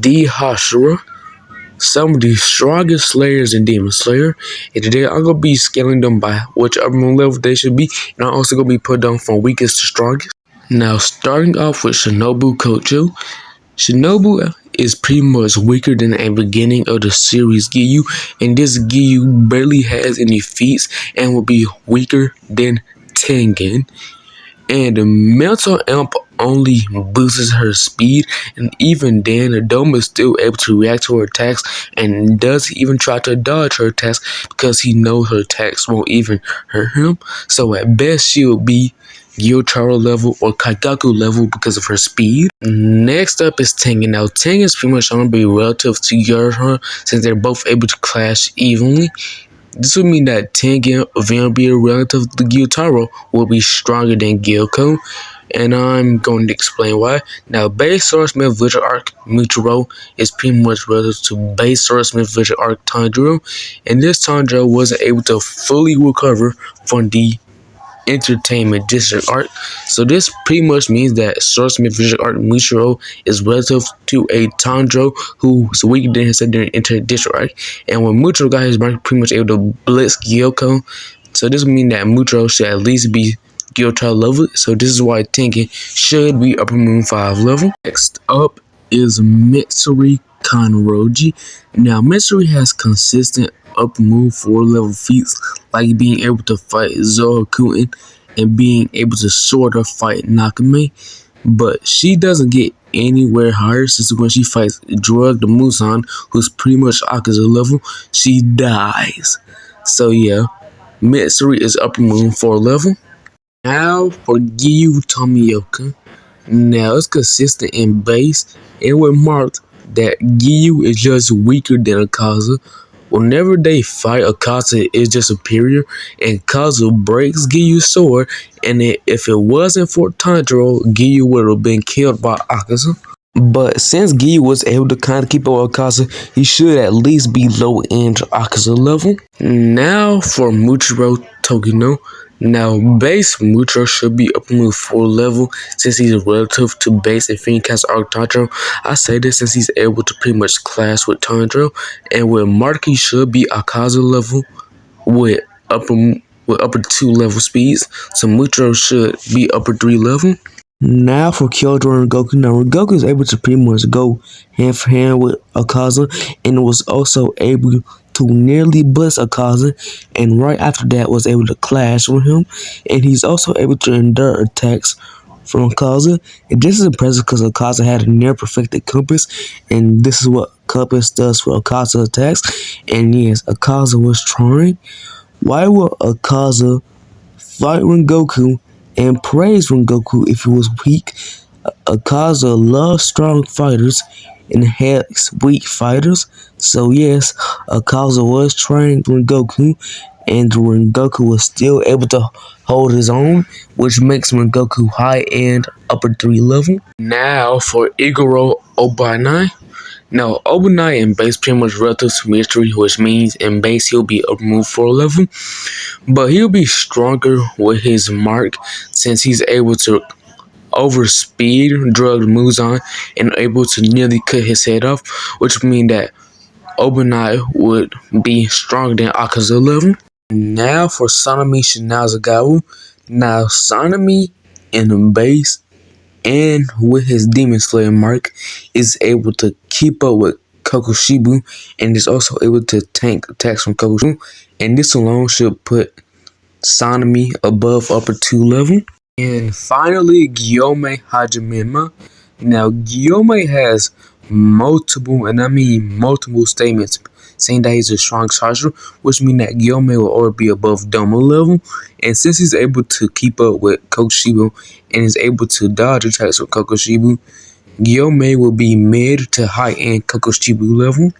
the Hashira, some of the strongest slayers in Demon Slayer. And today I'm gonna be scaling them by whichever moon level they should be, and I'm also gonna be putting them from weakest to strongest. Now, starting off with Shinobu Kocho. Shinobu is pretty much weaker than the beginning of the series Giyu, and this Giyu barely has any feats and will be weaker than Tengen. And the mental amp only boosts her speed, and even then the dome is still able to react to her attacks and doesn't even try to dodge her attacks because he knows her attacks won't even hurt him. So at best she'll be Gyotaro level or Kagaku level because of her speed. Next up is Tengen. Now Tengen is pretty much going to be relative to Gyotaro since they're both able to clash evenly. This would mean that Tengen, Vampire relative to Gyotaro, will be stronger than Gyoko, and I'm going to explain why. Now, base Swordsmith Visual Arc Muchiro is pretty much relative to base Swordsmith Visual Arc Tanjiro, and this Tanjiro wasn't able to fully recover from the Entertainment District arc. So this pretty much means that Swordsmith Visual Arc Mushiro is relative to a Tanjiro who's weaker than himself during Entertainment District arc. And when Muchiro got his mark, pretty much able to blitz Gyoko. So this would mean that Muchiro should at least be Gyotaro level. So this is why Tengen should be Upper Moon 5 level. Next up is Mitsuri Kanroji. Now Mitsuri has consistent Upper Moon 4 level feats like being able to fight Zorakuten and being able to sort of fight Nakame, but she doesn't get anywhere higher since when she fights Drug the Musan, who's pretty much Akaza level, she dies. So yeah, Mitsuri is Upper Moon 4 level. Now for Giyu Tomioka. Now it's consistent in base and with marked that Giyu is just weaker than Akaza. Whenever they fight, Akaza is just superior, and Akaza breaks Giyu's sword, and if it wasn't for Tanjiro, Giyu would have been killed by Akaza. But since Giyu was able to kind of keep up with Akaza, he should at least be low-end Akaza level. Now for Muchiro Togino. Now, base Muchiro should be Upper Moon 4 level since he's relative to base Infinity Cast Arc Tanjiro. I say this since he's able to pretty much clash with Tanjiro, and with Mark he should be Akaza level with upper 2 level speeds. So Muchiro should be upper 3 level. Now for Kyojuro and Goku. Now Goku is able to pretty much go hand for hand with Akaza, and was also able to nearly blitz Akaza, and right after that was able to clash with him, and he's also able to endure attacks from Akaza. And this is impressive because Akaza had a near perfected compass, and this is what compass does for Akaza attacks. And yes, Akaza was trying. Why would Akaza fight Rengoku and praise Rengoku if he was weak? Akaza loves strong fighters and hates weak fighters. So yes, Akaza was trained Rengoku, and Rengoku was still able to hold his own, which makes Rengoku high-end upper 3 level. Now for Igoro Obanai. Now, Obanai in base pretty much relative to Mystery, which means in base he'll be Upper Moon 4 level, but he'll be stronger with his mark since he's able to overspeed Drug Muzan and able to nearly cut his head off, which would mean that Obanai would be stronger than Akaza level. Now for Sanemi Shinazagawa. Now Sanemi in the base and with his Demon Slayer mark is able to keep up with Kokoshibu and is also able to tank attacks from Kokoshibu, and this alone should put Sanemi above upper 2 level. And finally, Gyome Hajimema. Now, Gyome has multiple, and I mean multiple statements saying that he's a strong sorcerer, which means that Gyome will already be above Doma level. And since he's able to keep up with Kokoshibu and is able to dodge attacks with Kokoshibu, Gyome will be mid to high-end Kokoshibu level.